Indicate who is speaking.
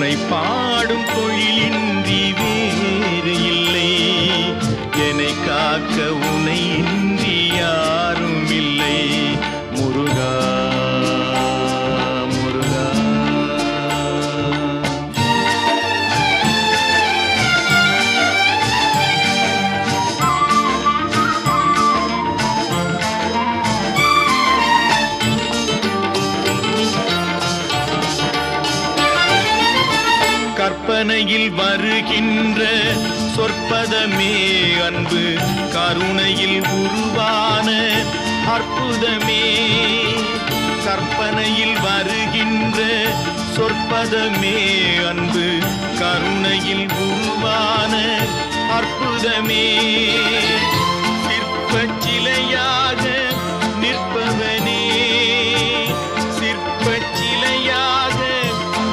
Speaker 1: உனை பாடும் தொழிலின்றி வேறு இல்லை. என்னை காக்க உனை இன்றி யாரும் இல்லை. முருகா முருகா. கற்பனையில் வருகின்ற சொற்பதமே அன்பு, கருணையில் உருவான அற்புதமே. கற்பனையில் வருகின்ற சொற்பதமே அன்பு, கருணையில் உருவான அற்புதமே. சிற்பச் சிலையாக